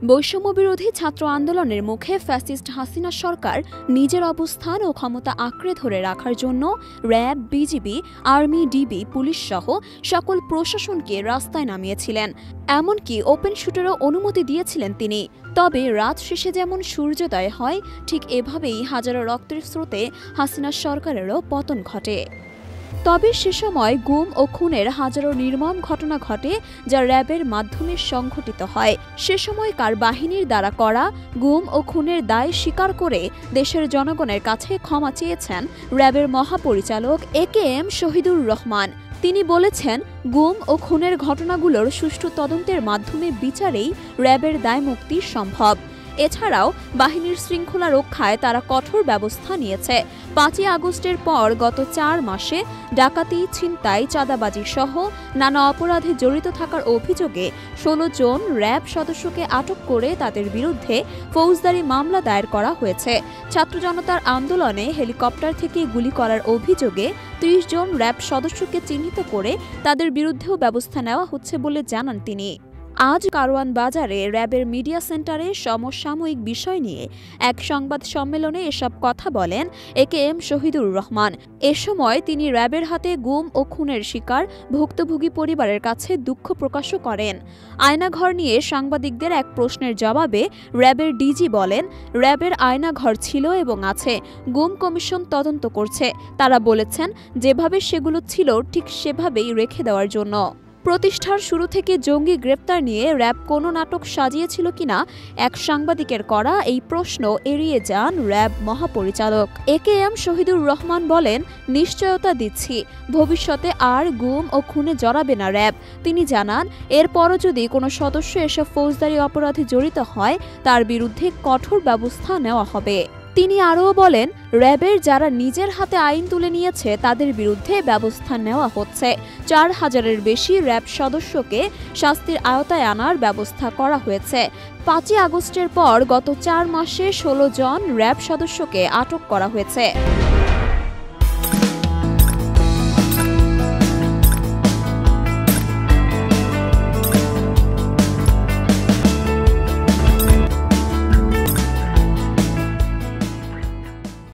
বৈষম্যবিরোধী ছাত্র আন্দোলনের মুখে ফ্যাসিস্ট হাসিনা সরকার নিজের অবস্থান ও ক্ষমতা আঁকড়ে ধরে রাখার জন্য RAB, BGB, army, DB, police সহ সকল প্রশাসনকে রাস্তায় নামিয়েছিলেন। এমনকি ওপেন শুটেরও অনুমতি দিয়েছিলেন তিনি। তবে রাত শেষে যেমন সূর্যোদয় হয়, ঠিক এভাবেই হাজারো রক্তের স্রোতে হাসিনা সরকারেরও পতন ঘটে। তবে সে সময় গুম ও খুনের হাজারো নির্মম ঘটনা ঘটে, যা র্যাবের মাধ্যমে সংঘটিত হয়। সে সময়কার বাহিনীর দ্বারা করা গুম ও খুনের দায় স্বীকার করে দেশের জনগণের কাছে ক্ষমা চেয়েছেন র্যাবের মহাপরিচালক AKM শহীদুর রহমান। তিনি বলেছেন, গুম ও খুনের ঘটনাগুলোর সুষ্ঠু তদন্তের মাধ্যমে বিচারেই র্যাবের দায়মুক্তি সম্ভব। এছাড়াও বাহিনীর শৃঙ্খলা রক্ষায় তারা কঠোর ব্যবস্থা নিয়েছে। ৫ই আগস্টের পর গত ৪ মাসে ডাকাতি, ছিনতাই, চাঁদাবাজি সহ নানা অপরাধে জড়িত থাকার অভিযোগে ১৬ জন র্যাব সদস্যকে আটক করে তাদের বিরুদ্ধে ফৌজদারি মামলা দায়ের করা হয়েছে। ছাত্র জনতার আন্দোলনে হেলিকপ্টার থেকে গুলি করার অভিযোগে ৩০ জন র্যাব সদস্যকে চিহ্নিত করে তাদের বিরুদ্ধেও ব্যবস্থা নেওয়া হচ্ছে বলে জানান তিনি। আজ কারওয়ান বাজারে র্যাবের মিডিয়া সেন্টারে সমসাময়িক বিষয় নিয়ে এক সংবাদ সম্মেলনে এসব কথা বলেন AKM শহীদুর রহমান। এ সময় তিনি র্যাবের হাতে গুম ও খুনের শিকার ভুক্তভোগী পরিবারের কাছে দুঃখ প্রকাশও করেন। আয়নাঘর নিয়ে সাংবাদিকদের এক প্রশ্নের জবাবে র্যাবের ডিজি বলেন, র্যাবের আয়নাঘর ছিল এবং আছে। গুম কমিশন তদন্ত করছে। তারা বলেছেন, যেভাবে সেগুলো ছিল ঠিক সেভাবেই রেখে দেওয়ার জন্য। প্রতিষ্ঠার শুরু থেকে জঙ্গি গ্রেপ্তার নিয়ে র্যাব কোনো নাটক সাজিয়েছিল কিনা এক সাংবাদিকের করা এই প্রশ্ন এড়িয়ে যান র্যাব মহাপরিচালক। AKM শহীদুর রহমান বলেন, নিশ্চয়তা দিচ্ছি, ভবিষ্যতে আর গুম ও খুনে জড়াবে না র্যাব। তিনি জানান, এরপরও যদি কোনো সদস্য এসব ফৌজদারি অপরাধে জড়িত হয়, তার বিরুদ্ধে কঠোর ব্যবস্থা নেওয়া হবে। তিনি আরও বলেন, র্যাবের যারা নিজের হাতে আইন তুলে নিয়েছে তাদের বিরুদ্ধে ব্যবস্থা নেওয়া হচ্ছে। ৪,০০০-এর বেশি র্যাব সদস্যকে শাস্তির আওতায় আনার ব্যবস্থা করা হয়েছে। ৫ই আগস্টের পর গত ৪ মাসে ১৬ জন র্যাব সদস্যকে আটক করা হয়েছে।